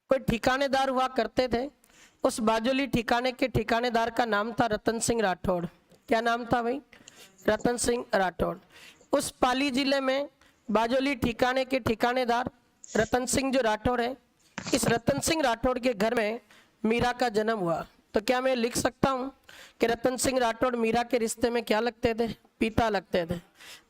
कोई ठिकानेदार हुआ करते थे। उस बाजोली ठिकाने के ठिकानेदार का नाम था रतन सिंह राठौड़। क्या नाम था भाई? रतन सिंह राठौड़। उस पाली जिले में बाजोली ठिकाने के ठिकानेदार रतन सिंह जो राठौड़ है, इस रतन सिंह राठौड़ के घर में मीरा का जन्म हुआ। तो क्या मैं लिख सकता हूं कि रतन सिंह राठौड़ मीरा के रिश्ते में क्या लगते थे? पिता लगते थे।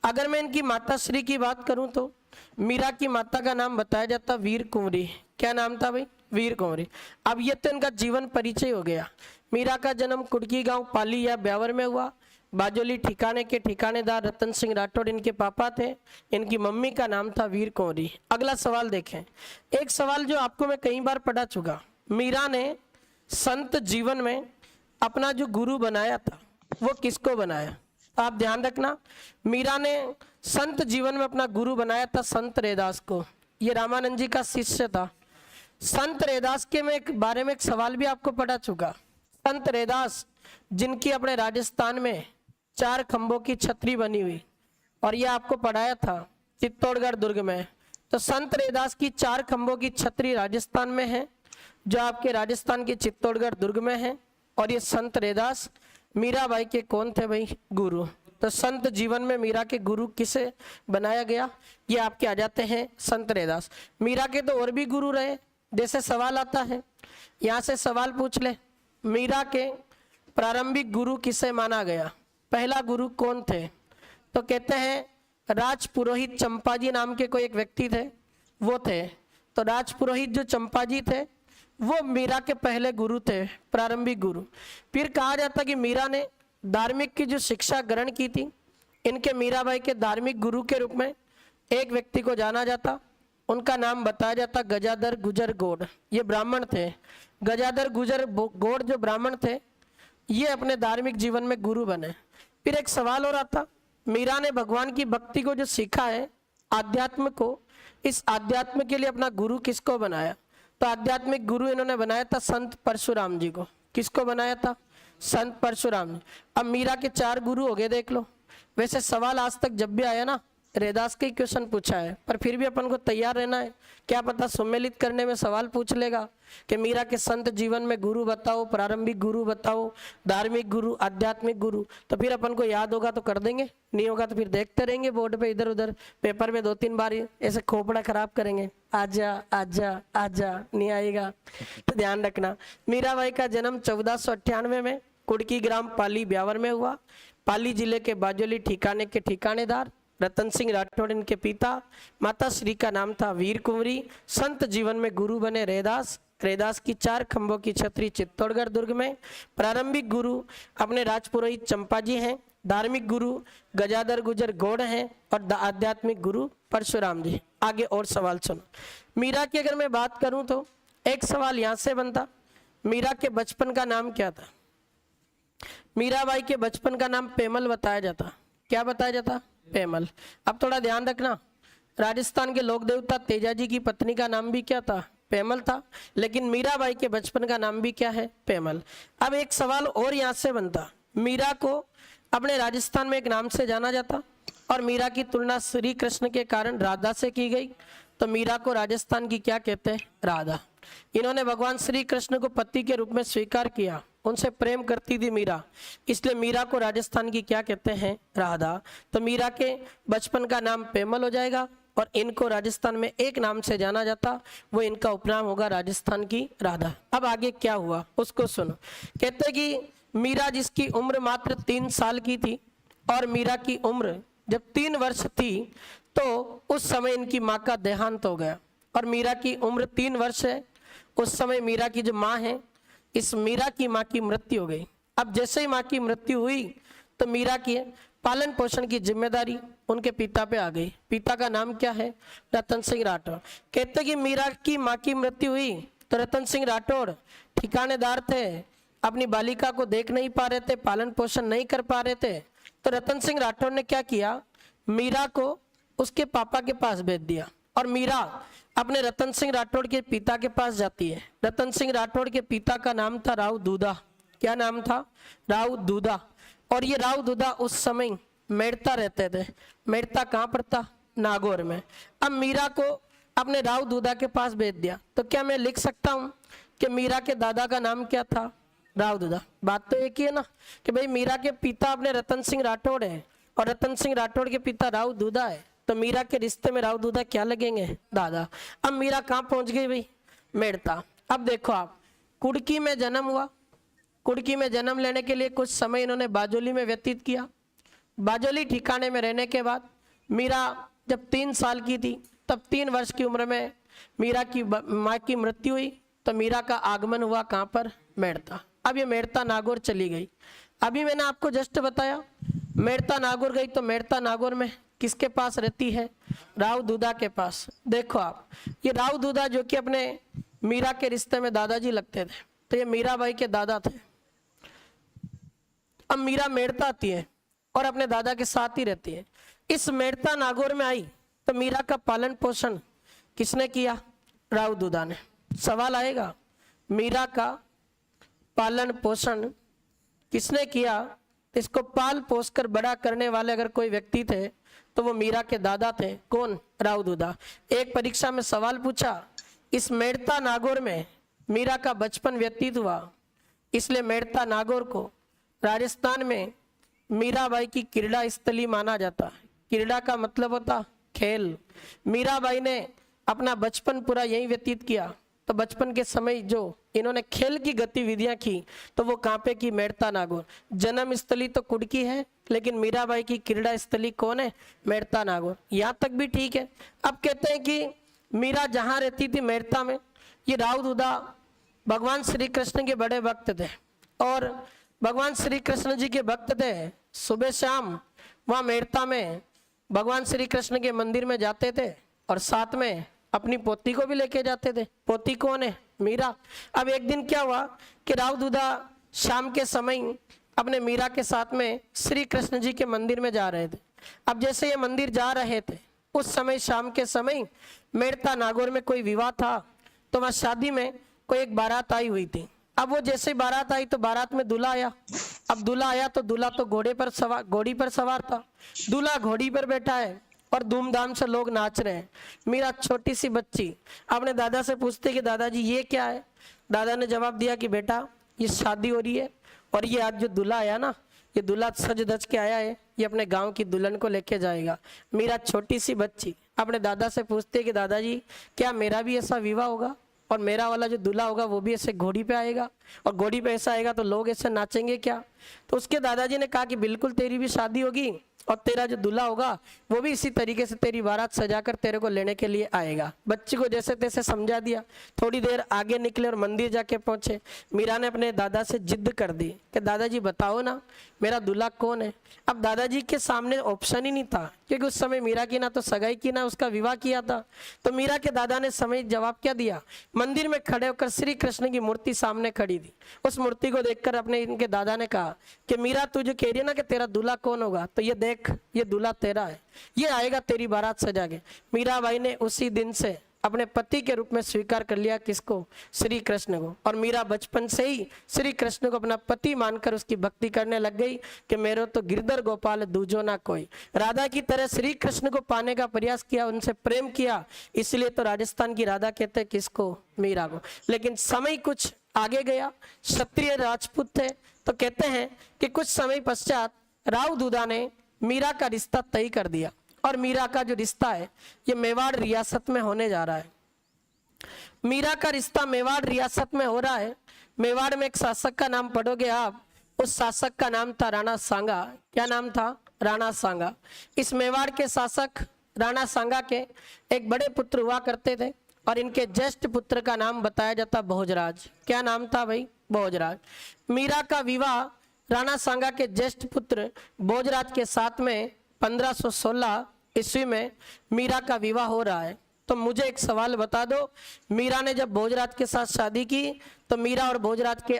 अगर मैं इनकी माता श्री की बात करूं तो मीरा की माता का नाम बताया जाता वीर कुंवरी। क्या नाम था भाई? वीर कुंवरी। अब ये तो इनका जीवन परिचय हो गया। मीरा का जन्म कुड़की गांव पाली या ब्यावर में हुआ। बाजोली ठिकाने के ठिकानेदार रतन सिंह राठौड़ इनके पापा थे। इनकी मम्मी का नाम था वीर कुंवरी। अगला सवाल देखें, एक सवाल जो आपको मैं कई बार पढ़ा चुका। मीरा ने संत जीवन में अपना जो गुरु बनाया था वो किसको बनाया? आप ध्यान रखना, मीरा ने संत जीवन में अपना गुरु बनाया था संत रैदास को। ये रामानंद जी का शिष्य था। संत रैदास के बारे में एक सवाल भी आपको पढ़ा चुका। संत रैदास जिनकी अपने राजस्थान में 4 खंभों की छतरी बनी हुई, और ये आपको पढ़ाया था चित्तौड़गढ़ दुर्ग में। तो संत रैदास की 4 खंभों की छतरी राजस्थान में है, जो आपके राजस्थान के चित्तौड़गढ़ दुर्ग में है। और ये संत रैदास मीराबाई के कौन थे भाई? गुरु। तो संत जीवन में मीरा के गुरु किसे बनाया गया? ये आपके आ जाते हैं संत रैदास। मीरा के तो और भी गुरु रहे। जैसे सवाल आता है, यहाँ से सवाल पूछ ले, मीरा के प्रारंभिक गुरु किसे माना गया? पहला गुरु कौन थे? तो कहते हैं राजपुरोहित चंपाजी नाम के कोई एक व्यक्ति थे, वो थे। तो राजपुरोहित जो चंपाजी थे वो मीरा के पहले गुरु थे, प्रारंभिक गुरु। फिर कहा जाता कि मीरा ने धार्मिक की जो शिक्षा ग्रहण की थी, इनके मीराबाई के धार्मिक गुरु के रूप में एक व्यक्ति को जाना जाता। उनका नाम बताया जाता गजाधर गुजर गौड़। ये ब्राह्मण थे। गजाधर गुजर गौड़ जो ब्राह्मण थे, ये अपने धार्मिक जीवन में गुरु बने। फिर एक सवाल और आता, मीरा ने भगवान की भक्ति को जो सीखा है, आध्यात्म को, इस आध्यात्म के लिए अपना गुरु किसको बनाया? तो आध्यात्मिक गुरु इन्होंने बनाया था संत परशुराम जी को। किसको बनाया था? संत परशुराम जी। अब मीरा के 4 गुरु हो गए, देख लो। वैसे सवाल आज तक जब भी आया ना, रैदास के क्वेश्चन पूछा है, पर फिर भी अपन को तैयार रहना है। क्या पता सम्मिलित करने में सवाल पूछ लेगा कि मीरा के संत जीवन में गुरु बताओ, प्रारंभिक गुरु बताओ, धार्मिक गुरु, आध्यात्मिक गुरु। तो फिर अपन को याद होगा तो कर देंगे, नहीं होगा तो फिर देखते रहेंगे बोर्ड पे इधर उधर, पेपर में 2-3 बार ऐसे खोपड़ा खराब करेंगे, आजा आजा आजा, नहीं आएगा। तो ध्यान रखना, मीराबाई का जन्म 1498 में कुड़की ग्राम पाली ब्यावर में हुआ। पाली जिले के बाजोली ठिकाने के ठिकानेदार रतन सिंह राठौड़ इनके पिता। माता श्री का नाम था वीर कुंवरी। संत जीवन में गुरु बने रैदास। रैदास की 4 खंभों की छतरी चित्तौड़गढ़ दुर्ग में। प्रारंभिक गुरु अपने राजपुरोहित चंपाजी हैं। धार्मिक गुरु गजाधर गुजर गौड़ हैं और आध्यात्मिक गुरु परशुराम जी। आगे और सवाल सुनो। मीरा की अगर मैं बात करूं तो एक सवाल यहां से बनता, मीरा के बचपन का नाम क्या था? मीराबाई के बचपन का नाम पेमल बताया जाता। क्या बताया जाता? पेमल। अब थोड़ा ध्यान रखना, राजस्थान के लोक देवता तेजाजी की पत्नी का नाम भी क्या था? पेमल था। लेकिन मीराबाई के बचपन का नाम भी क्या है? पेमल। अब एक सवाल और यहाँ से बनता, मीरा को अपने राजस्थान में एक नाम से जाना जाता और मीरा की तुलना श्री कृष्ण के कारण राधा से की गई। तो मीरा को राजस्थान की क्या कहते हैं? राधा। इन्होंने भगवान श्री कृष्ण को पति के रूप में स्वीकार किया, उनसे प्रेम करती थी मीरा, इसलिए मीरा को राजस्थान की क्या कहते हैं? राधा। तो मीरा के बचपन का नाम पेमल हो जाएगा और इनको राजस्थान में एक नाम से जाना जाता, वो इनका उपनाम होगा राजस्थान की राधा। अब आगे क्या हुआ उसको सुनो। कहते कि मीरा जिसकी उम्र मात्र 3 साल की थी और मीरा की उम्र जब 3 वर्ष थी तो उस समय इनकी माँ का देहांत हो गया। और मीरा की उम्र 3 वर्ष है, उस समय मीरा की जो माँ है, इस मीरा की माँ की मृत्यु हो गई। अब जैसे ही माँ की मृत्यु हुई तो मीरा की पालन पोषण की जिम्मेदारी उनके पिता पे आ गई। पिता का नाम क्या है? रतन सिंह राठौड़। कहते कि मीरा की माँ की मृत्यु हुई तो रतन सिंह राठौड़ ठिकानेदार थे, अपनी बालिका को देख नहीं पा रहे थे, पालन पोषण नहीं कर पा रहे थे। तो रतन सिंह राठौड़ ने क्या किया, मीरा को उसके पापा के पास भेज दिया और मीरा अपने रतन सिंह राठौड़ के पिता के पास जाती है। रतन सिंह राठौड़ के पिता का नाम था राव दूधा। क्या नाम था? राव दूधा। और ये राव दूधा उस समय मेड़ता रहते थे। मेड़ता कहाँ पर था? नागौर में। अब मीरा को अपने राव दूधा के पास भेज दिया। तो क्या मैं लिख सकता हूँ कि मीरा के दादा का नाम क्या था? राव दूधा। बात तो एक ही है ना कि भाई मीरा के पिता अपने रतन सिंह राठौड़ है और रतन सिंह राठौड़ के पिता राव दूधा है, तो मीरा के रिश्ते में राव दूधा क्या लगेंगे? दादा। अब मीरा कहाँ पहुंच गई भाई? मेड़ता। अब देखो आप, कुड़की में जन्म हुआ। कुड़की में जन्म लेने के लिए कुछ समय इन्होंने बाजोली में व्यतीत किया। बाजोली ठिकाने में रहने के बाद मीरा जब 3 साल की थी, तब 3 वर्ष की उम्र में मीरा की माँ की मृत्यु हुई। तो मीरा का आगमन हुआ कहाँ पर? मेड़ता। अब ये मेड़ता नागौर चली गई। अभी मैंने आपको जस्ट बताया मेड़ता नागौर गई, तो मेड़ता नागौर में किसके पास रहती है? राव दूधा के पास। देखो आप, ये राव दूधा जो कि अपने मीरा के रिश्ते में दादाजी लगते थे, तो ये मीराबाई के दादा थे। अब मीरा मेड़ता आती है और अपने दादा के साथ ही रहती है। इस मेड़ता नागौर में आई तो मीरा का पालन पोषण किसने किया? राव दूधा ने। सवाल आएगा, मीरा का पालन पोषण किसने किया? इसको पाल पोस कर बड़ा करने वाले अगर कोई व्यक्ति थे तो वो मीरा के दादा थे। कौन? राव दूधा। एक परीक्षा में सवाल पूछा, इस मेड़ता नागौर में मीरा का बचपन व्यतीत हुआ, इसलिए मेड़ता नागौर को राजस्थान में मीराबाई की क्रीड़ा स्थली माना जाता है। क्रीड़ा का मतलब होता खेल। मीराबाई ने अपना बचपन पूरा यहीं व्यतीत किया, तो बचपन के समय जो इन्होंने खेल की गतिविधियां की तो वो कहाँ पे की? मेड़ता नागौर। जन्म स्थली तो कुड़की है, लेकिन मीराबाई की क्रीड़ा स्थली कौन है? मेड़ता नागौर। यहाँ तक भी ठीक है। अब कहते हैं कि मीरा जहाँ रहती थी मेड़ता में, ये राव दूधा भगवान श्री कृष्ण के बड़े भक्त थे और भगवान श्री कृष्ण जी के भक्त थे। सुबह शाम वहाँ मेड़ता में भगवान श्री कृष्ण के मंदिर में जाते थे और साथ में अपनी पोती को भी लेके जाते थे। पोती कौन है? मीरा। अब एक दिन क्या हुआ कि राव दूधा शाम के समय अपने मीरा के साथ में श्री कृष्ण जी के मंदिर में जा रहे थे। अब जैसे ये मंदिर जा रहे थे उस समय शाम के समय मेड़ता नागौर में कोई विवाह था, तो वहाँ शादी में कोई एक बारात आई हुई थी। अब वो जैसे बारात आई तो बारात में दूल्हा आया। अब दूल्हा आया तो दूल्हा तो घोड़ी पर सवार था। दूल्हा घोड़ी पर बैठा है और धूमधाम से लोग नाच रहे हैं। मीरा छोटी सी बच्ची अपने दादा से पूछते कि दादाजी ये क्या है? दादा ने जवाब दिया कि बेटा ये शादी हो रही है और ये आज जो दूल्हा आया ना, ये दूल्हा सज धज के आया है, ये अपने गांव की दुल्हन को लेके जाएगा। मीरा छोटी सी बच्ची अपने दादा से पूछते कि दादाजी क्या मेरा भी ऐसा विवाह होगा और मेरा वाला जो दूल्हा होगा वो भी ऐसे घोड़ी पे आएगा और घोड़ी पे ऐसा आएगा तो लोग ऐसे नाचेंगे क्या? तो उसके दादाजी ने कहा कि बिल्कुल तेरी भी शादी होगी और तेरा जो दूल्हा होगा वो भी इसी तरीके से तेरी बारात सजाकर तेरे को लेने के लिए आएगा। बच्ची को जैसे तैसे समझा दिया। थोड़ी देर आगे निकले और मंदिर जाके पहुंचे। मीरा ने अपने दादा से जिद कर दी कि दादाजी बताओ ना मेरा दूल्हा कौन है। अब दादाजी के सामने ऑप्शन ही नहीं था, क्योंकि उस समय मीरा की ना तो सगाई की ना उसका विवाह किया था। तो मीरा के दादा ने समय जवाब क्या दिया? मंदिर में खड़े होकर श्री कृष्ण की मूर्ति सामने खड़ी थी। उस मूर्ति को देखकर अपने इनके दादा ने कहा कि मीरा तू जो कह रही है ना कि तेरा दूल्हा कौन होगा, तो ये देख ये दूल्हा तेरा है, ये आएगा तेरी बारात सजा के। मीराबाई ने उसी दिन से अपने पति के रूप में स्वीकार कर लिया। किसको? श्री कृष्ण को। और मीरा बचपन से ही श्री कृष्ण को अपना पति मानकर उसकी भक्ति करने लग गई कि मेरो तो गिरधर गोपाल दूजो ना कोई। राधा की तरह श्री कृष्ण को पाने का प्रयास किया, उनसे प्रेम किया, इसलिए तो राजस्थान की राधा कहते हैं किसको? मीरा को। लेकिन समय कुछ आगे गया, क्षत्रिय राजपूत थे, तो कहते हैं कि कुछ समय पश्चात राव दूधा ने मीरा का रिश्ता तय कर दिया और मीरा का जो रिश्ता है ये मेवाड़ रियासत में होने जा रहा है। मीरा का रिश्ता मेवाड़ रियासत में हो रहा है। मेवाड़ में एक शासक का नाम पढ़ोगे आप, उस शासक का नाम था राणा सांगा। क्या नाम था? राणा सांगा। इस मेवाड़ के शासक राणा सांगा के एक बड़े पुत्र हुआ करते थे और इनके ज्येष्ठ पुत्र का नाम बताया जाता भोजराज। क्या नाम था भाई? भोजराज। मीरा का विवाह राणा सांगा के ज्येष्ठ पुत्र भोजराज के साथ में 1516 ईस्वी में मीरा का विवाह हो रहा है। तो मुझे एक सवाल बता दो, मीरा ने जब भोजराज के साथ शादी की तो मीरा और भोजराज के